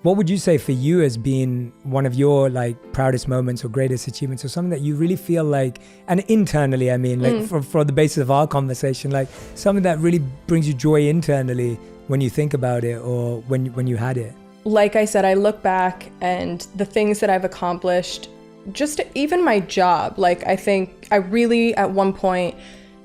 What would you say for you has been one of your like proudest moments or greatest achievements, or something that you really feel like, and internally, I mean, like for the basis of our conversation, like something that really brings you joy internally when you think about it, or when you had it? Like I said, I look back and the things that I've accomplished, just even my job, like I think I really at one point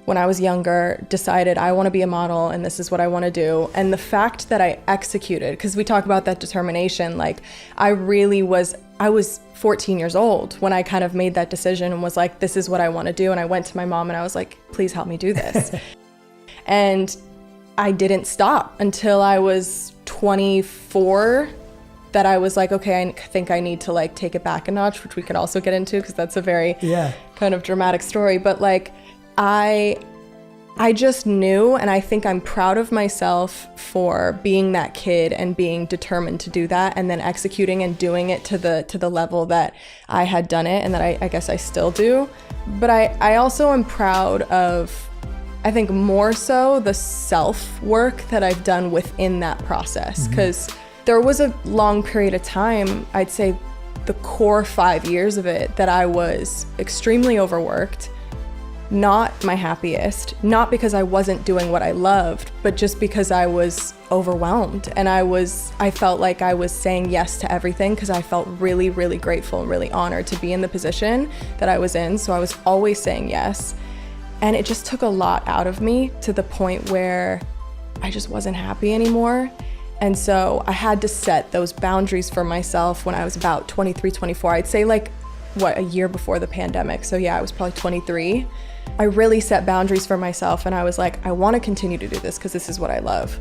when I was younger decided I want to be a model and this is what I want to do. And the fact that I executed, because we talk about that determination, like I was 14 years old when I kind of made that decision and was like, this is what I want to do. And I went to my mom and I was like, please help me do this. And I didn't stop until I was 24, that I was like, okay, I think I need to like take it back a notch, which we could also get into because that's a very kind of dramatic story. But like, I just knew, and I think I'm proud of myself for being that kid and being determined to do that, and then executing and doing it to the level that I had done it, and that I guess I still do. But I also am proud of, I think more so, the self-work that I've done within that process, because there was a long period of time, I'd say the core 5 years of it, that I was extremely overworked, not my happiest, not because I wasn't doing what I loved, but just because I was overwhelmed. And I felt like I was saying yes to everything because I felt really, really grateful and really honored to be in the position that I was in. So I was always saying yes. And it just took a lot out of me to the point where I just wasn't happy anymore. And so I had to set those boundaries for myself when I was about 23, 24. I'd say like, a year before the pandemic. So yeah, I was probably 23. I really set boundaries for myself and I was like, I want to continue to do this because this is what I love.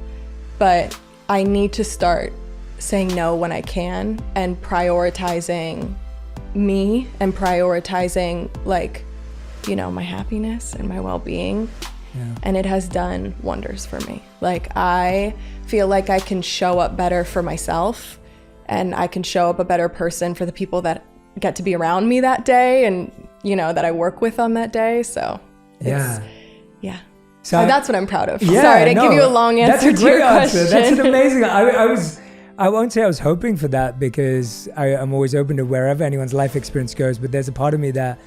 But I need to start saying no when I can and prioritizing me and prioritizing like, you know, my happiness and my well-being. Yeah. And it has done wonders for me. Like I feel like I can show up better for myself and I can show up a better person for the people that get to be around me that day and, you know, that I work with on that day. So it's, so that's what I'm proud of. Sorry to give you a long answer to your question. That's an amazing, I won't say I was hoping for that because I'm always open to wherever anyone's life experience goes, but there's a part of me that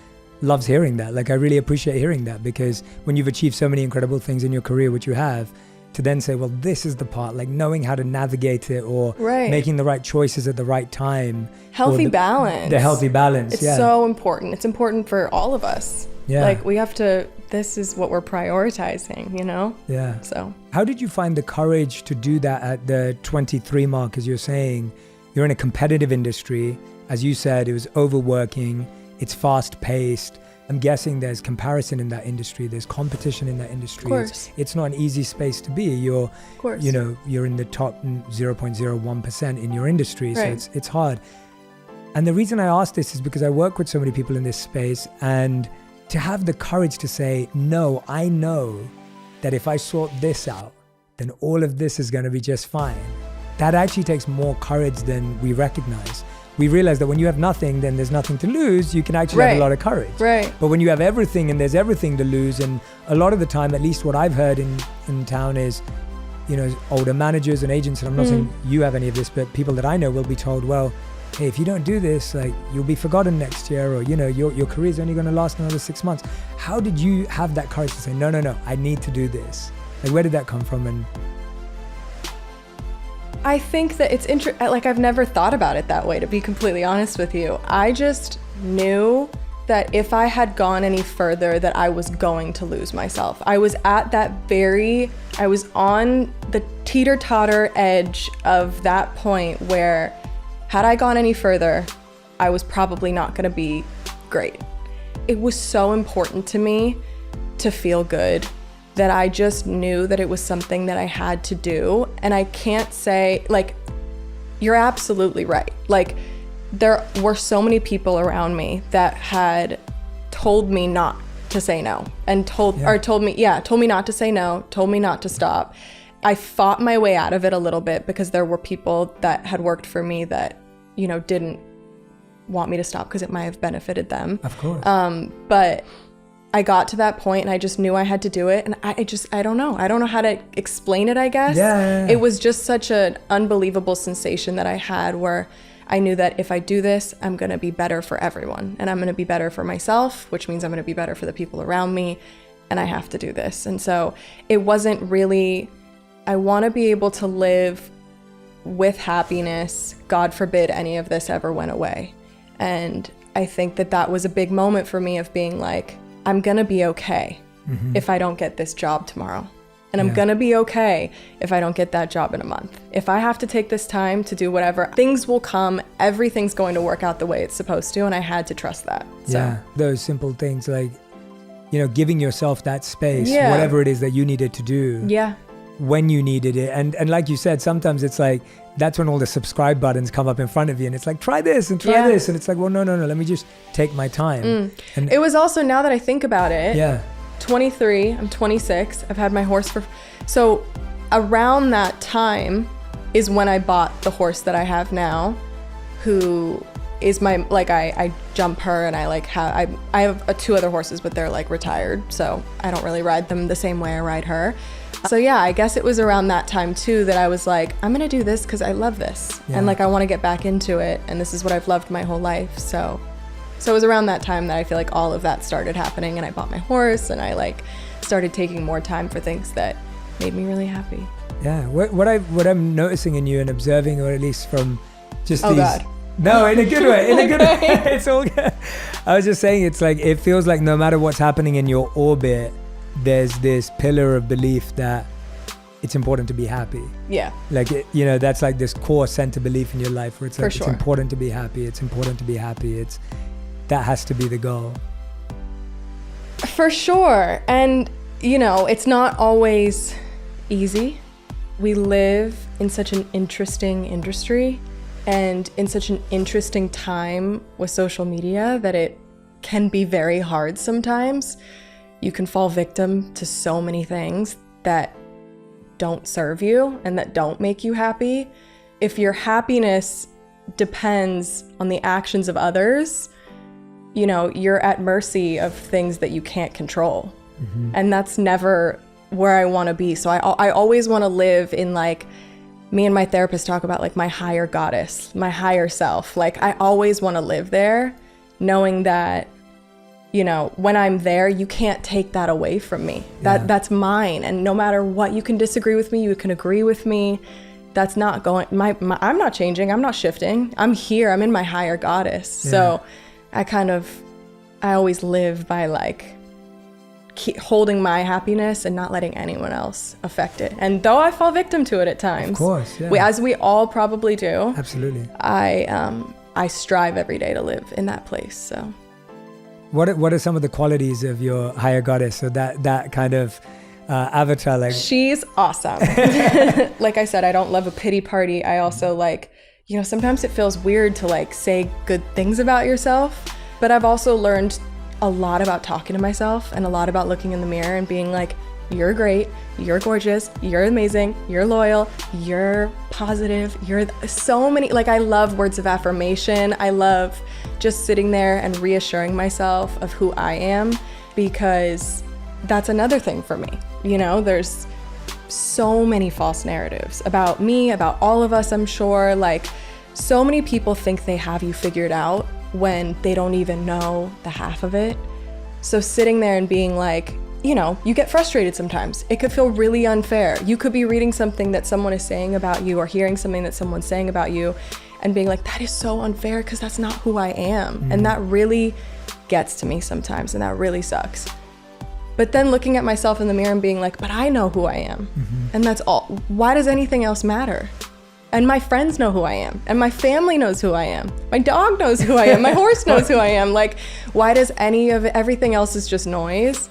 loves hearing that. Like I really appreciate hearing that, because when you've achieved so many incredible things in your career, which you have, to then say, well, this is the part, like knowing how to navigate it or making the right choices at the right time. Healthy balance. The healthy balance, It's so important. It's important for all of us. Yeah. Like we have to, this is what we're prioritizing, you know? Yeah. So how did you find the courage to do that at the 23 mark? As you're saying, you're in a competitive industry. As you said, it was overworking. It's fast paced. I'm guessing there's comparison in that industry. There's competition in that industry. Of course. It's not an easy space to be. You're in the top 0.01% in your industry. Right. So it's hard. And the reason I ask this is because I work with so many people in this space, and to have the courage to say, no, I know that if I sort this out, then all of this is going to be just fine. That actually takes more courage than we recognize. We realize that when you have nothing, then there's nothing to lose. You can actually have a lot of courage. Right. But when you have everything and there's everything to lose, and a lot of the time, at least what I've heard in town is, you know, older managers and agents, and I'm not saying you have any of this, but people that I know will be told, well, hey, if you don't do this, like you'll be forgotten next year, or, you know, your career's only going to last another 6 months. How did you have that courage to say, no, I need to do this? Like, where did that come from? And I think that it's like I've never thought about it that way, to be completely honest with you. I just knew that if I had gone any further, that I was going to lose myself. I was at that I was on the teeter-totter edge of that point where had I gone any further, I was probably not gonna be great. It was so important to me to feel good that I just knew that it was something that I had to do. And I can't say, like, you're absolutely right. Like, there were so many people around me that had told me not to say no, and told me not to say no, told me not to stop. I fought my way out of it a little bit because there were people that had worked for me that, you know, didn't want me to stop because it might have benefited them. Of course. But I got to that point and I just knew I had to do it. And I don't know. I don't know how to explain it, I guess. Yeah. It was just such an unbelievable sensation that I had where I knew that if I do this, I'm going to be better for everyone. And I'm going to be better for myself, which means I'm going to be better for the people around me. And I have to do this. And so it wasn't really, I want to be able to live with happiness. God forbid any of this ever went away. And I think that was a big moment for me of being like, I'm gonna be okay if I don't get this job tomorrow. And I'm gonna be okay if I don't get that job in a month. If I have to take this time to do whatever, things will come, everything's going to work out the way it's supposed to, and I had to trust that. So. Yeah, those simple things like, giving yourself that space, whatever it is that you needed to do. Yeah. When you needed it. And like you said, sometimes it's like, that's when all the subscribe buttons come up in front of you and it's like, try this and try this. And it's like, well, no, let me just take my time. And it was also, now that I think about it, 23, I'm 26, I've had my horse so around that time is when I bought the horse that I have now, who is my, like, I jump her and I have 2 other horses, but they're like retired. So I don't really ride them the same way I ride her. So yeah, I guess it was around that time too that I was like, I'm gonna do this because I love this. And like, I want to get back into it. And this is what I've loved my whole life. So it was around that time that I feel like all of that started happening, and I bought my horse and I like started taking more time for things that made me really happy. Yeah, what I'm noticing in you and observing, or at least from just these. God. No, in a good way, way. It's all good. I was just saying, it's like, it feels like no matter what's happening in your orbit, there's this pillar of belief that it's important to be happy. Yeah. Like, that's like this core center belief in your life where it's like, For sure. It's important to be happy. It's important to be happy. That has to be the goal. For sure. And, it's not always easy. We live in such an interesting industry and in such an interesting time with social media that it can be very hard sometimes. You can fall victim to so many things that don't serve you and that don't make you happy. If your happiness depends on the actions of others, you're at mercy of things that you can't control. And that's never where I want to be. So I always want to live in, like, me and my therapist talk about, like, my higher goddess, my higher self. Like, I always want to live there knowing that, when I'm there, you can't take that away from me. That's mine. And no matter what, you can disagree with me, you can agree with me. That's not going, I'm not changing, I'm not shifting. I'm here, I'm in my higher goddess. Yeah. So I always live by, like, keep holding my happiness and not letting anyone else affect it. And though I fall victim to it at times, of course, yeah. As we all probably do. Absolutely. I strive every day to live in that place. So. What are some of the qualities of your higher goddess? So that kind of avatar, like, she's awesome. Like I said, I don't love a pity party. I also like, sometimes it feels weird to like say good things about yourself, but I've also learned a lot about talking to myself and a lot about looking in the mirror and being like, you're great, you're gorgeous, you're amazing, you're loyal, you're positive, you're so many, like, I love words of affirmation. I love just sitting there and reassuring myself of who I am, because that's another thing for me. There's so many false narratives about me, about all of us, I'm sure. Like, so many people think they have you figured out when they don't even know the half of it. So sitting there and being like, you get frustrated sometimes. It could feel really unfair. You could be reading something that someone is saying about you or hearing something that someone's saying about you and being like, that is so unfair because that's not who I am. And that really gets to me sometimes, and that really sucks. But then looking at myself in the mirror and being like, but I know who I am. And that's all. Why does anything else matter? And my friends know who I am, and my family knows who I am. My dog knows who I am. My horse knows who I am. Like, why does everything else is just noise?